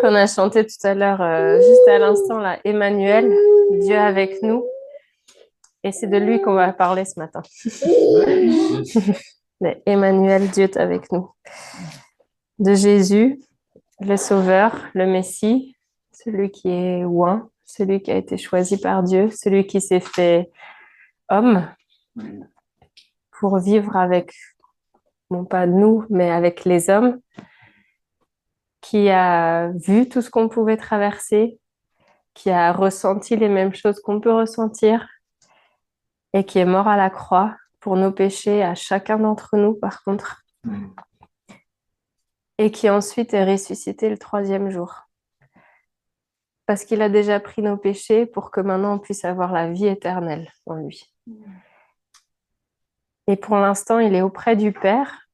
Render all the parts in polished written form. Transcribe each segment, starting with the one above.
Qu'on a chanté tout à l'heure, juste à l'instant, là, Emmanuel, Dieu avec nous. Et c'est de lui qu'on va parler ce matin. Mais Emmanuel, Dieu est avec nous. De Jésus, le Sauveur, le Messie, celui qui est oint, celui qui a été choisi par Dieu, celui qui s'est fait homme pour vivre avec, non pas nous, mais avec les hommes, qui a vu tout ce qu'on pouvait traverser, qui a ressenti les mêmes choses qu'on peut ressentir, et qui est mort à la croix pour nos péchés à chacun d'entre nous, par contre, et qui ensuite est ressuscité le troisième jour. Parce qu'il a déjà pris nos péchés pour que maintenant on puisse avoir la vie éternelle en lui. Et pour l'instant, il est auprès du Père.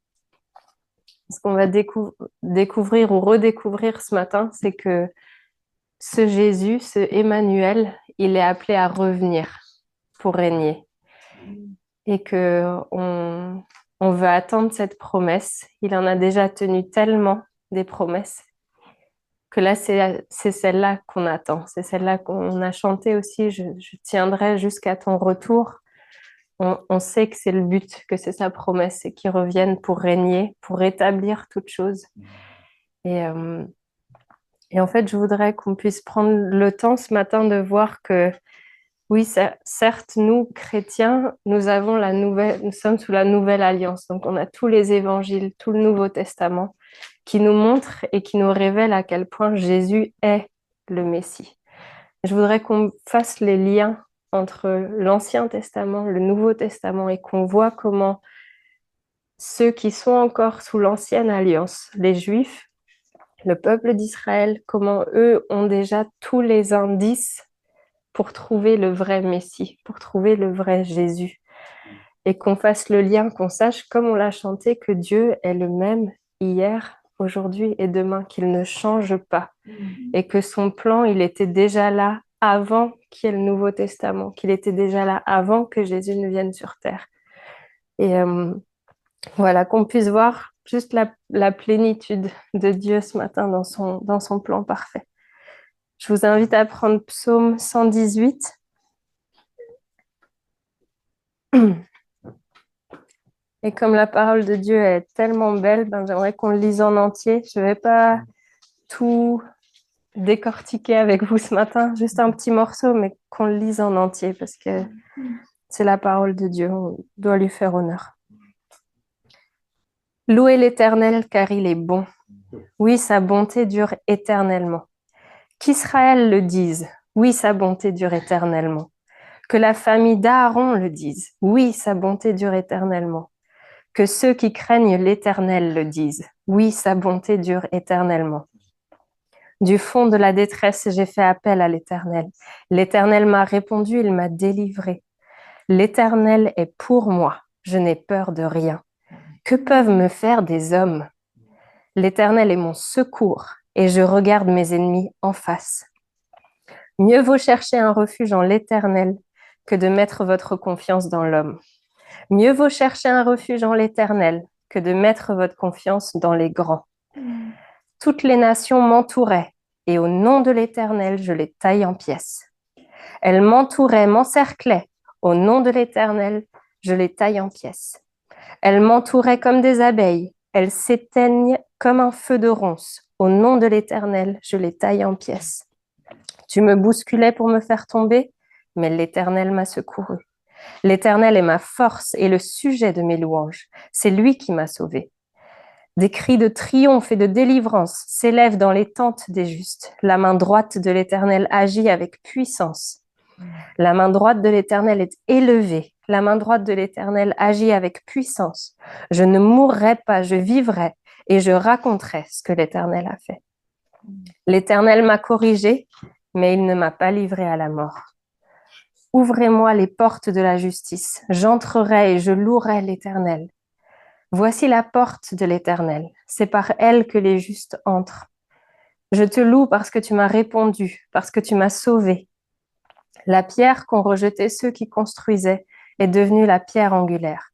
Ce qu'on va découvrir ou redécouvrir ce matin, c'est que ce Jésus, ce Emmanuel, il est appelé à revenir pour régner. Et que on veut attendre cette promesse. Il en a déjà tenu tellement des promesses que là, c'est celle-là qu'on attend. C'est celle-là qu'on a chanté aussi. Je tiendrai jusqu'à ton retour. On sait que c'est le but, que c'est sa promesse, et qu'il revienne pour régner, pour rétablir toute chose. Et, euh, et en fait, je voudrais qu'on puisse prendre le temps ce matin de voir que oui, certes, nous, chrétiens, nous sommes sous la nouvelle alliance. Donc, on a tous les évangiles, tout le Nouveau Testament qui nous montrent et qui nous révèlent à quel point Jésus est le Messie. Je voudrais qu'on fasse les liens entre l'Ancien Testament, le Nouveau Testament, et qu'on voit comment ceux qui sont encore sous l'Ancienne Alliance, les Juifs, le peuple d'Israël, comment eux ont déjà tous les indices pour trouver le vrai Messie, pour trouver le vrai Jésus. Et qu'on fasse le lien, qu'on sache, comme on l'a chanté, que Dieu est le même hier, aujourd'hui et demain, qu'il ne change pas. Et que son plan, il était déjà là avant qu'il y ait le Nouveau Testament, qu'il était déjà là avant que Jésus ne vienne sur terre. Et voilà, qu'on puisse voir juste la plénitude de Dieu ce matin dans son plan parfait. Je vous invite à prendre Psaume 118. Et comme la parole de Dieu est tellement belle, j'aimerais qu'on le lise en entier. Je ne vais pas tout décortiquer avec vous ce matin, juste un petit morceau, mais qu'on le lise en entier parce que c'est la parole de Dieu. On doit lui faire honneur. Louez l'Éternel car il est bon. Oui, sa bonté dure éternellement. Qu'Israël le dise. Oui, sa bonté dure éternellement. Que la famille d'Aaron le dise. Oui, sa bonté dure éternellement. Que ceux qui craignent l'Éternel le disent. Oui, sa bonté dure éternellement. Du fond de la détresse, j'ai fait appel à l'Éternel. L'Éternel m'a répondu, il m'a délivré. L'Éternel est pour moi. Je n'ai peur de rien. Que peuvent me faire des hommes? L'Éternel est mon secours et je regarde mes ennemis en face. Mieux vaut chercher un refuge en l'Éternel que de mettre votre confiance dans l'homme. Mieux vaut chercher un refuge en l'Éternel que de mettre votre confiance dans les grands. Toutes les nations m'entouraient, et au nom de l'Éternel, je les taille en pièces. Elles m'entouraient, m'encerclaient. Au nom de l'Éternel, je les taille en pièces. Elles m'entouraient comme des abeilles. Elles s'éteignent comme un feu de ronce. Au nom de l'Éternel, je les taille en pièces. Tu me bousculais pour me faire tomber, mais l'Éternel m'a secouru. L'Éternel est ma force et le sujet de mes louanges. C'est lui qui m'a sauvé. Des cris de triomphe et de délivrance s'élèvent dans les tentes des justes. La main droite de l'Éternel agit avec puissance. La main droite de l'Éternel est élevée. La main droite de l'Éternel agit avec puissance. Je ne mourrai pas, je vivrai et je raconterai ce que l'Éternel a fait. L'Éternel m'a corrigé, mais il ne m'a pas livré à la mort. Ouvrez-moi les portes de la justice. J'entrerai et je louerai l'Éternel. Voici la porte de l'Éternel. C'est par elle que les justes entrent. Je te loue parce que tu m'as répondu, parce que tu m'as sauvé. La pierre qu'ont rejetée ceux qui construisaient est devenue la pierre angulaire.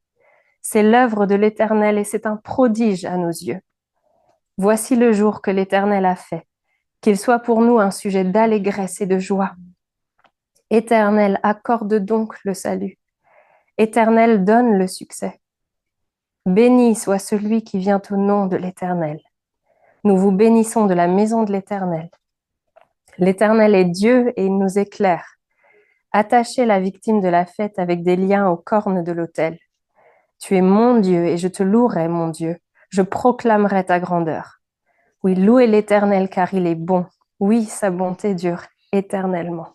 C'est l'œuvre de l'Éternel et c'est un prodige à nos yeux. Voici le jour que l'Éternel a fait. qu'il soit pour nous un sujet d'allégresse et de joie. Éternel, accorde donc le salut. Éternel, donne le succès. Béni soit celui qui vient au nom de l'Éternel. Nous vous bénissons de la maison de l'Éternel. L'Éternel est Dieu et il nous éclaire. Attachez la victime de la fête avec des liens aux cornes de l'autel. Tu es mon Dieu et je te louerai, mon Dieu. Je proclamerai ta grandeur. Oui, louez l'Éternel car il est bon. Oui, sa bonté dure éternellement.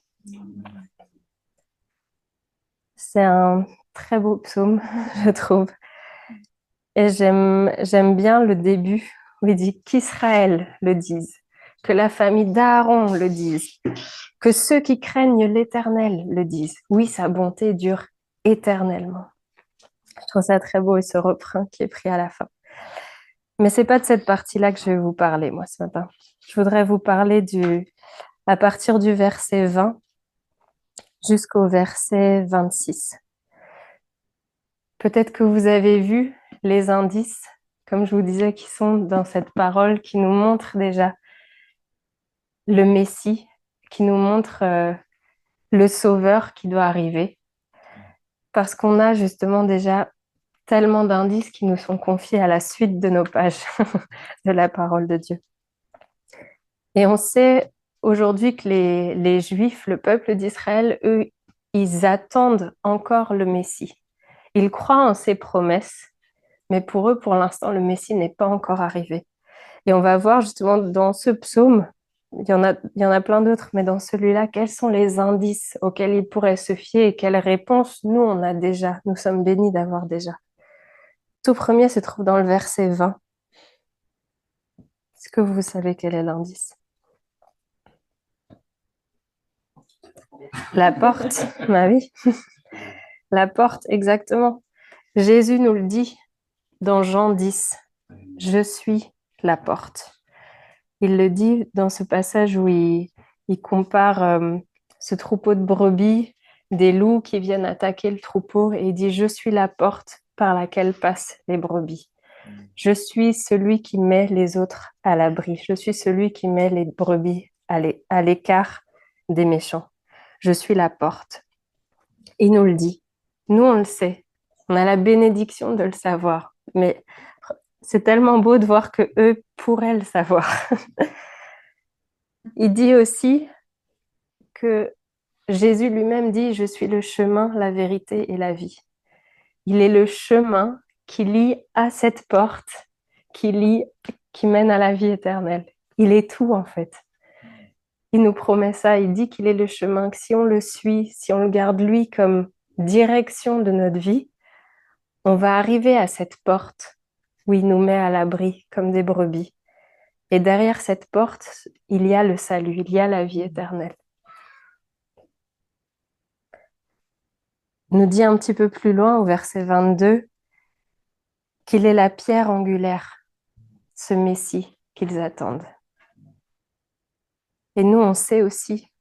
C'est un très beau psaume, je trouve. Et j'aime bien le début où il dit qu'Israël le dise, que la famille d'Aaron le dise, que ceux qui craignent l'Éternel le disent. Oui, sa bonté dure éternellement. Je trouve ça très beau et ce refrain qui est pris à la fin. Mais c'est pas de cette partie-là que je vais vous parler, moi, ce matin. Je voudrais vous parler à partir du verset 20 jusqu'au verset 26. Peut-être que vous avez vu les indices, comme je vous disais, qui sont dans cette parole, qui nous montrent déjà le Messie, qui nous montre le Sauveur qui doit arriver. Parce qu'on a justement déjà tellement d'indices qui nous sont confiés à la suite de nos pages de la parole de Dieu. Et on sait aujourd'hui que les Juifs, le peuple d'Israël, eux, ils attendent encore le Messie. Ils croient en ses promesses, mais pour eux, pour l'instant, le Messie n'est pas encore arrivé. Et on va voir justement dans ce psaume, il y en a plein d'autres, mais dans celui-là, quels sont les indices auxquels ils pourraient se fier et quelles réponses nous, on a déjà. Nous sommes bénis d'avoir déjà. Tout premier se trouve dans le verset 20. Est-ce que vous savez quel est l'indice? La porte, bah oui. La porte, exactement. Jésus nous le dit dans Jean 10. Je suis la porte. Il le dit dans ce passage où il compare ce troupeau de brebis, des loups qui viennent attaquer le troupeau, et il dit, je suis la porte par laquelle passent les brebis. Je suis celui qui met les autres à l'abri. Je suis celui qui met les brebis à l'écart des méchants. Je suis la porte. Il nous le dit. Nous, on le sait. On a la bénédiction de le savoir. Mais c'est tellement beau de voir que eux pourraient le savoir. Il dit aussi que Jésus lui-même dit, je suis le chemin, la vérité et la vie. Il est le chemin qui lie à cette porte, qui mène à la vie éternelle. Il est tout en fait. Il nous promet ça, il dit qu'il est le chemin, que si on le suit, si on le garde lui comme direction de notre vie, on va arriver à cette porte où il nous met à l'abri comme des brebis. Et derrière cette porte, il y a le salut, il y a la vie éternelle. Il nous dit un petit peu plus loin, au verset 22, qu'il est la pierre angulaire, ce Messie qu'ils attendent. Et nous, on sait aussi,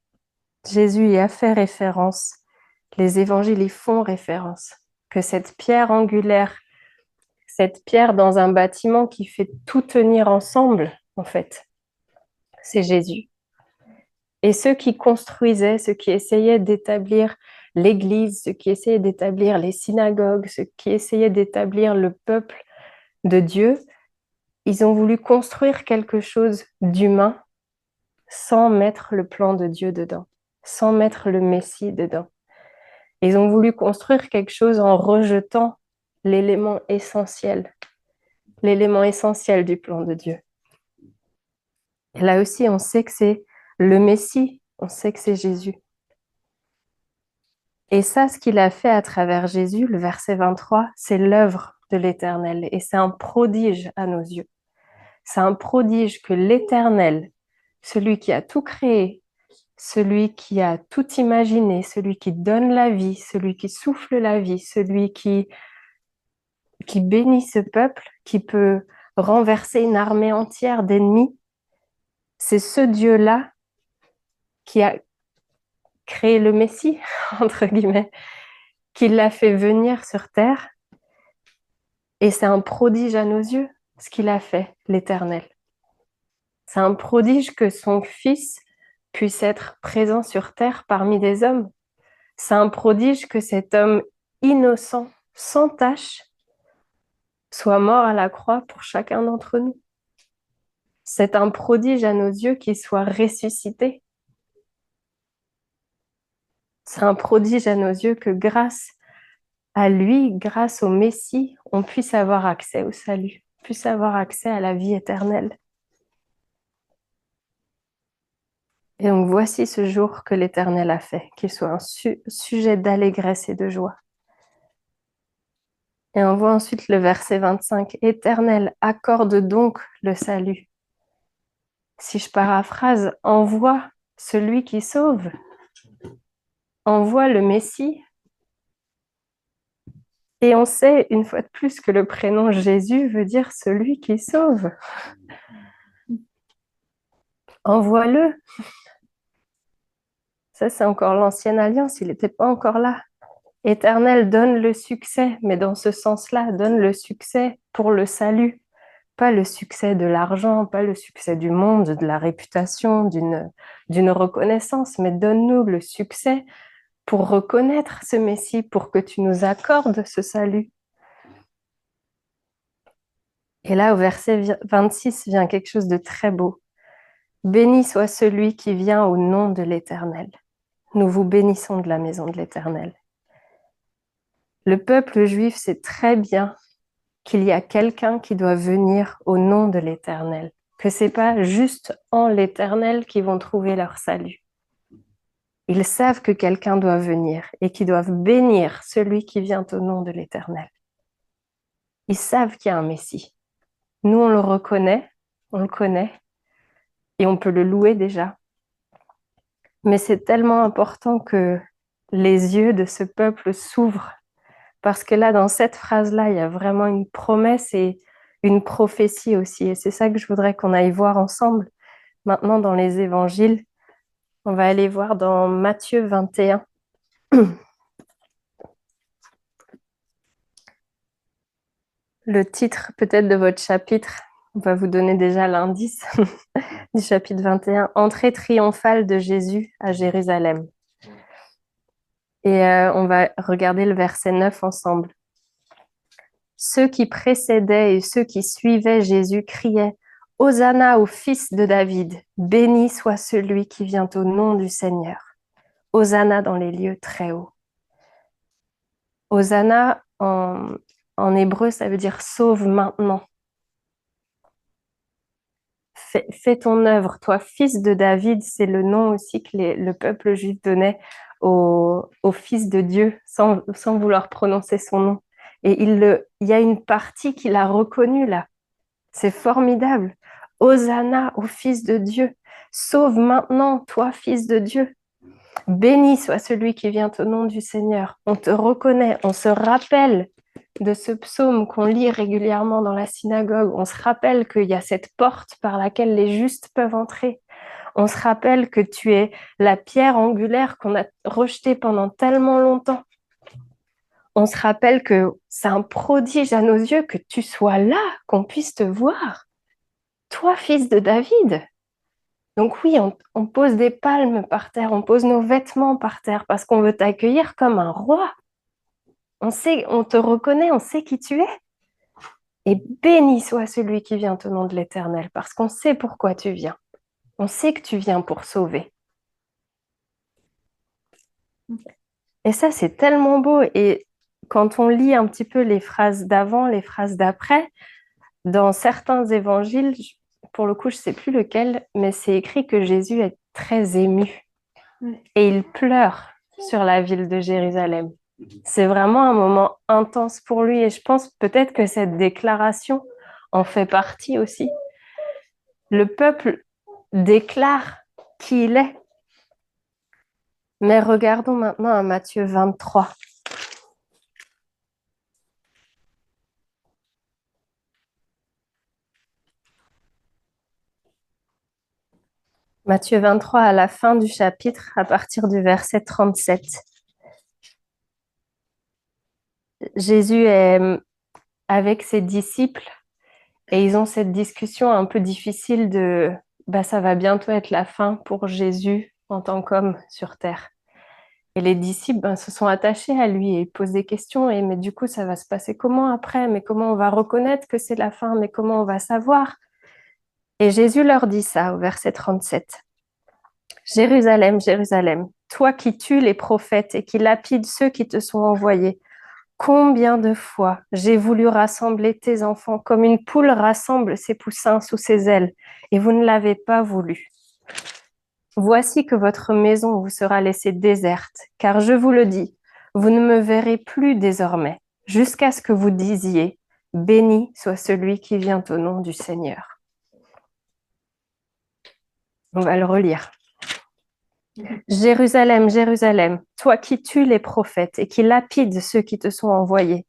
Jésus y a fait référence, les évangiles y font référence, que cette pierre angulaire, cette pierre dans un bâtiment qui fait tout tenir ensemble, en fait, c'est Jésus. Et ceux qui construisaient, ceux qui essayaient d'établir l'Église, ceux qui essayaient d'établir les synagogues, ceux qui essayaient d'établir le peuple de Dieu, ils ont voulu construire quelque chose d'humain sans mettre le plan de Dieu dedans, sans mettre le Messie dedans. Ils ont voulu construire quelque chose en rejetant l'élément essentiel du plan de Dieu. Et là aussi, on sait que c'est le Messie, on sait que c'est Jésus. Et ça, ce qu'il a fait à travers Jésus, le verset 23, c'est l'œuvre de l'Éternel et c'est un prodige à nos yeux. C'est un prodige que l'Éternel, celui qui a tout créé, celui qui a tout imaginé, celui qui donne la vie, celui qui souffle la vie, celui qui bénit ce peuple, qui peut renverser une armée entière d'ennemis, c'est ce Dieu-là qui a créé le Messie, entre guillemets, qui l'a fait venir sur terre. Et c'est un prodige à nos yeux, ce qu'il a fait, l'Éternel. C'est un prodige que son fils puisse être présent sur terre parmi des hommes. C'est un prodige que cet homme innocent, sans tache, soit mort à la croix pour chacun d'entre nous. C'est un prodige à nos yeux qu'il soit ressuscité. C'est un prodige à nos yeux que grâce à lui, grâce au Messie, on puisse avoir accès au salut, puisse avoir accès à la vie éternelle. Et donc voici ce jour que l'Éternel a fait, qu'il soit un sujet d'allégresse et de joie. Et on voit ensuite le verset 25. Éternel, accorde donc le salut. Si je paraphrase, envoie celui qui sauve, envoie le Messie. Et on sait une fois de plus que le prénom Jésus veut dire celui qui sauve. Envoie-le. Ça, c'est encore l'ancienne alliance, il n'était pas encore là. Éternel, donne le succès, mais dans ce sens-là, donne le succès pour le salut. Pas le succès de l'argent, pas le succès du monde, de la réputation, d'une reconnaissance, mais donne-nous le succès pour reconnaître ce Messie, pour que tu nous accordes ce salut. Et là, au verset 26, vient quelque chose de très beau. Béni soit celui qui vient au nom de l'Éternel. Nous vous bénissons de la maison de l'Éternel. Le peuple juif sait très bien qu'il y a quelqu'un qui doit venir au nom de l'Éternel, que c'est pas juste en l'Éternel qu'ils vont trouver leur salut. Ils savent que quelqu'un doit venir et qu'ils doivent bénir celui qui vient au nom de l'Éternel. Ils savent qu'il y a un Messie. Nous, on le connaît et on peut le louer déjà. Mais c'est tellement important que les yeux de ce peuple s'ouvrent parce que là, dans cette phrase-là, il y a vraiment une promesse et une prophétie aussi. Et c'est ça que je voudrais qu'on aille voir ensemble. Maintenant, dans les évangiles, on va aller voir dans Matthieu 21. Le titre peut-être de votre chapitre, on va vous donner déjà l'indice du chapitre 21, Entrée triomphale de Jésus à Jérusalem. Et on va regarder le verset 9 ensemble. Ceux qui précédaient et ceux qui suivaient Jésus criaient « Hosanna au fils de David, béni soit celui qui vient au nom du Seigneur. Hosanna dans les lieux très hauts. » Hosanna en hébreu, ça veut dire « sauve maintenant ». Fais ton œuvre, toi, fils de David, c'est le nom aussi que le peuple juif donnait au fils de Dieu, sans vouloir prononcer son nom. Et il y a une partie qu'il a reconnue là. C'est formidable. Hosanna au Fils de Dieu. Sauve maintenant, toi, Fils de Dieu. Béni soit celui qui vient au nom du Seigneur. On te reconnaît, on se rappelle de ce psaume qu'on lit régulièrement dans la synagogue. On se rappelle qu'il y a cette porte par laquelle les justes peuvent entrer. On se rappelle que tu es la pierre angulaire qu'on a rejetée pendant tellement longtemps. On se rappelle que c'est un prodige à nos yeux que tu sois là, qu'on puisse te voir. Toi, fils de David. Donc oui, on pose des palmes par terre, on pose nos vêtements par terre parce qu'on veut t'accueillir comme un roi. On sait, on te reconnaît, on sait qui tu es. Et béni soit celui qui vient au nom de l'Éternel, parce qu'on sait pourquoi tu viens. On sait que tu viens pour sauver. Et ça, c'est tellement beau. Et quand on lit un petit peu les phrases d'avant, les phrases d'après, dans certains évangiles, pour le coup, je ne sais plus lequel, mais c'est écrit que Jésus est très ému. Et il pleure sur la ville de Jérusalem. C'est vraiment un moment intense pour lui et je pense peut-être que cette déclaration en fait partie aussi. Le peuple déclare qui il est. Mais regardons maintenant à Matthieu 23. Matthieu 23 à la fin du chapitre, à partir du verset 37. Jésus est avec ses disciples et ils ont cette discussion un peu difficile bah, ça va bientôt être la fin pour Jésus en tant qu'homme sur terre. Et les disciples se sont attachés à lui et ils posent des questions. Mais du coup, ça va se passer comment après? Mais comment on va reconnaître que c'est la fin? Mais comment on va savoir? Et Jésus leur dit ça au verset 37. Jérusalem, Jérusalem, toi qui tues les prophètes et qui lapides ceux qui te sont envoyés, combien de fois j'ai voulu rassembler tes enfants comme une poule rassemble ses poussins sous ses ailes, et vous ne l'avez pas voulu. Voici que votre maison vous sera laissée déserte, car je vous le dis, vous ne me verrez plus désormais, jusqu'à ce que vous disiez, béni soit celui qui vient au nom du Seigneur. On va le relire. Jérusalem, Jérusalem, toi qui tues les prophètes et qui lapides ceux qui te sont envoyés,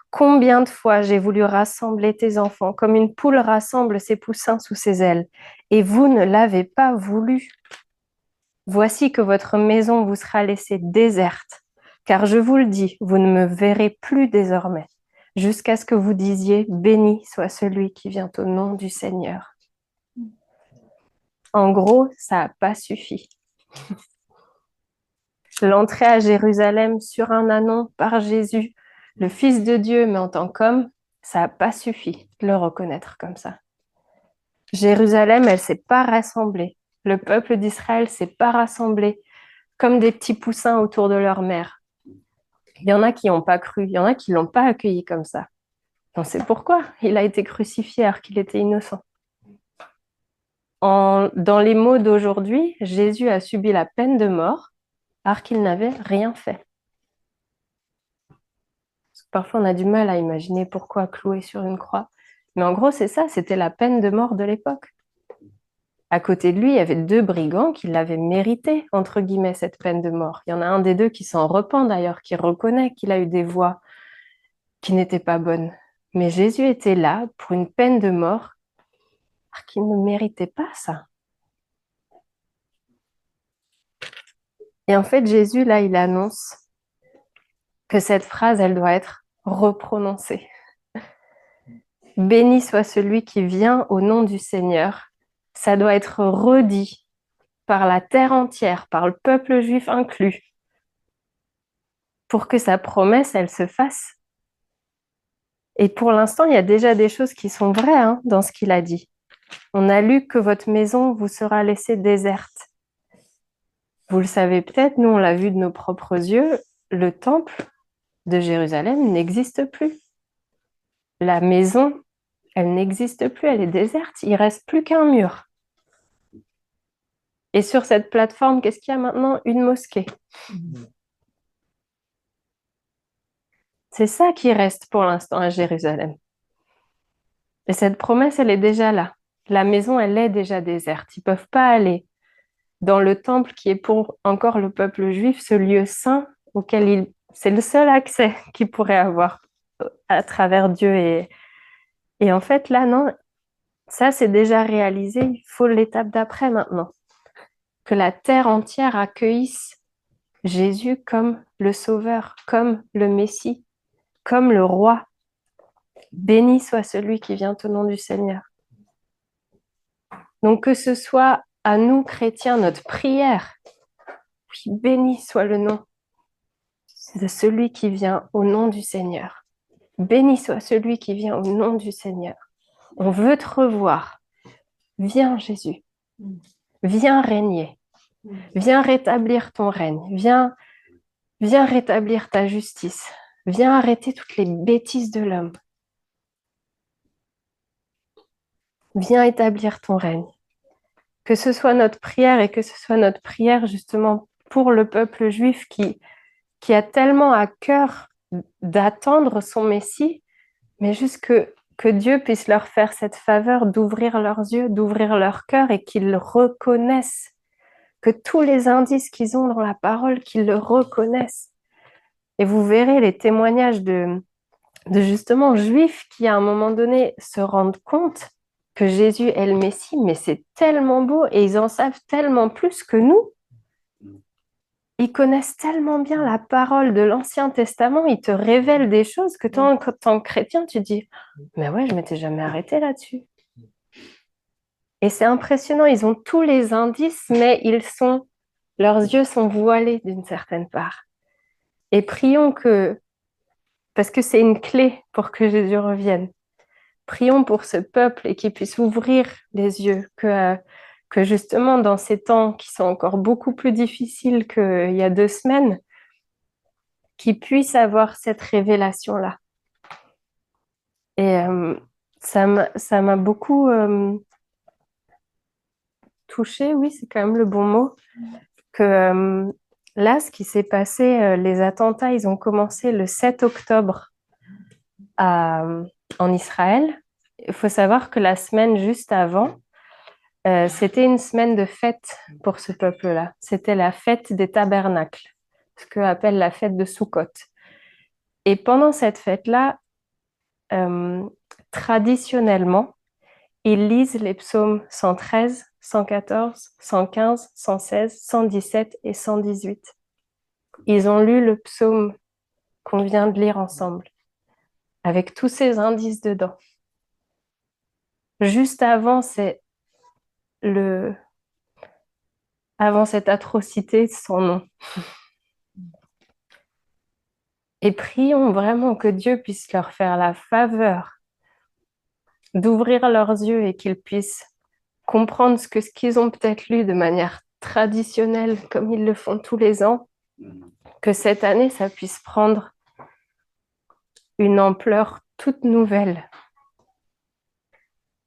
combien de fois j'ai voulu rassembler tes enfants comme une poule rassemble ses poussins sous ses ailes, et vous ne l'avez pas voulu. Voici que votre maison vous sera laissée déserte, car je vous le dis, vous ne me verrez plus désormais, jusqu'à ce que vous disiez, béni soit celui qui vient au nom du Seigneur. En gros, ça n'a pas suffi. L'entrée à Jérusalem sur un ânon par Jésus, le Fils de Dieu, mais en tant qu'homme, ça n'a pas suffi de le reconnaître comme ça. Jérusalem, elle ne s'est pas rassemblée. Le peuple d'Israël ne s'est pas rassemblé comme des petits poussins autour de leur mère. Il y en a qui n'ont pas cru, il y en a qui ne l'ont pas accueilli comme ça. On sait pourquoi. Il a été crucifié alors qu'il était innocent. Dans les mots d'aujourd'hui, Jésus a subi la peine de mort alors qu'il n'avait rien fait. Parfois, on a du mal à imaginer pourquoi clouer sur une croix. Mais en gros, c'est ça, c'était la peine de mort de l'époque. À côté de lui, il y avait 2 brigands qui l'avaient mérité, entre guillemets, cette peine de mort. Il y en a un des 2 qui s'en repent d'ailleurs, qui reconnaît qu'il a eu des voies qui n'étaient pas bonnes. Mais Jésus était là pour une peine de mort alors qu'il ne méritait pas ça. Et en fait, Jésus, là, il annonce que cette phrase, elle doit être reprononcée. Béni soit celui qui vient au nom du Seigneur. Ça doit être redit par la terre entière, par le peuple juif inclus, pour que sa promesse, elle se fasse. Et pour l'instant, il y a déjà des choses qui sont vraies dans ce qu'il a dit. On a lu que votre maison vous sera laissée déserte. Vous le savez peut-être, nous on l'a vu de nos propres yeux, le temple de Jérusalem n'existe plus. La maison, elle n'existe plus, elle est déserte, il ne reste plus qu'un mur. Et sur cette plateforme, qu'est-ce qu'il y a maintenant? Une mosquée. C'est ça qui reste pour l'instant à Jérusalem. Et cette promesse, elle est déjà là. La maison, elle est déjà déserte. Ils ne peuvent pas aller dans le temple qui est pour encore le peuple juif, ce lieu saint auquel c'est le seul accès qu'ils pourraient avoir à travers Dieu. Et en fait, là, non, ça, c'est déjà réalisé. Il faut l'étape d'après maintenant. Que la terre entière accueillisse Jésus comme le Sauveur, comme le Messie, comme le Roi. Béni soit celui qui vient au nom du Seigneur. Donc que ce soit à nous, chrétiens, notre prière. Oui, béni soit le nom de celui qui vient au nom du Seigneur. Béni soit celui qui vient au nom du Seigneur. On veut te revoir. Viens, Jésus. Viens régner. Viens rétablir ton règne. Viens rétablir ta justice. Viens arrêter toutes les bêtises de l'homme. Viens établir ton règne. Que ce soit notre prière et que ce soit notre prière justement pour le peuple juif qui a tellement à cœur d'attendre son Messie, mais juste que Dieu puisse leur faire cette faveur d'ouvrir leurs yeux, d'ouvrir leur cœur et qu'ils le reconnaissent, que tous les indices qu'ils ont dans la parole, qu'ils le reconnaissent. Et vous verrez les témoignages de justement juifs qui à un moment donné se rendent compte que Jésus est le Messie, mais c'est tellement beau et ils en savent tellement plus que nous. Ils connaissent tellement bien la parole de l'Ancien Testament, ils te révèlent des choses que toi, en tant que chrétien, tu dis, mais ouais, je m'étais jamais arrêté là-dessus. Et c'est impressionnant, ils ont tous les indices, mais leurs yeux sont voilés d'une certaine part. Et prions parce que c'est une clé pour que Jésus revienne. Prions pour ce peuple et qu'il puisse ouvrir les yeux, que justement dans ces temps qui sont encore beaucoup plus difficiles qu'il y a 2 semaines, qu'ils puissent avoir cette révélation-là. Et ça m'a beaucoup touchée, oui, c'est quand même le bon mot, que là, ce qui s'est passé, les attentats, ils ont commencé le 7 octobre en Israël. Il faut savoir que la semaine juste avant, c'était une semaine de fête pour ce peuple-là. C'était la fête des tabernacles, ce qu'on appelle la fête de Sukkot. Et pendant cette fête-là, euh, traditionnellement, ils lisent les psaumes 113, 114, 115, 116, 117 et 118. Ils ont lu le psaume qu'on vient de lire ensemble, avec tous ces indices dedans. Juste avant, avant cette atrocité sans nom. Et prions vraiment que Dieu puisse leur faire la faveur d'ouvrir leurs yeux et qu'ils puissent comprendre ce qu'ils ont peut-être lu de manière traditionnelle, comme ils le font tous les ans, que cette année, ça puisse prendre une ampleur toute nouvelle.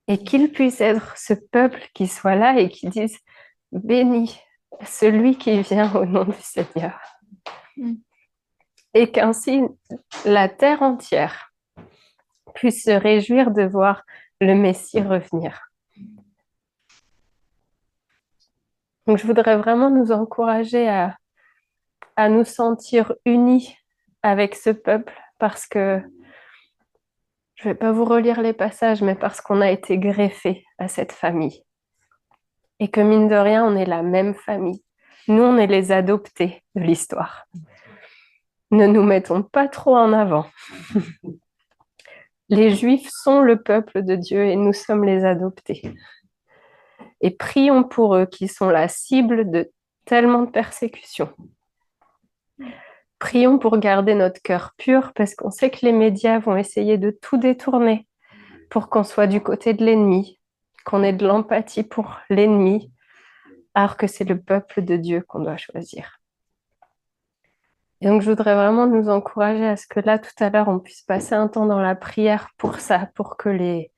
Et qu'il puisse être ce peuple qui soit là et qui dise béni celui qui vient au nom du Seigneur. Et qu'ainsi la terre entière puisse se réjouir de voir le Messie revenir. Donc je voudrais vraiment nous encourager à nous sentir unis avec ce peuple parce que je ne vais pas vous relire les passages, mais parce qu'on a été greffés à cette famille. Et que mine de rien, on est la même famille. Nous, on est les adoptés de l'histoire. Ne nous mettons pas trop en avant. Les Juifs sont le peuple de Dieu et nous sommes les adoptés. Et prions pour eux qui sont la cible de tellement de persécutions. Prions pour garder notre cœur pur parce qu'on sait que les médias vont essayer de tout détourner pour qu'on soit du côté de l'ennemi, qu'on ait de l'empathie pour l'ennemi, alors que c'est le peuple de Dieu qu'on doit choisir. Et donc, je voudrais vraiment nous encourager à ce que là, tout à l'heure, on puisse passer un temps dans la prière pour ça, pour que les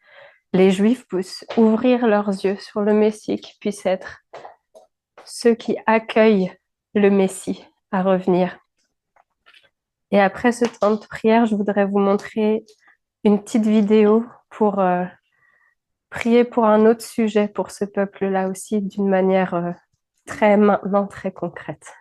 Juifs puissent ouvrir leurs yeux sur le Messie, qui puissent être ceux qui accueillent le Messie à revenir. Et après ce temps de prière, je voudrais vous montrer une petite vidéo pour prier pour un autre sujet pour ce peuple-là aussi, d'une manière très maintenant très concrète.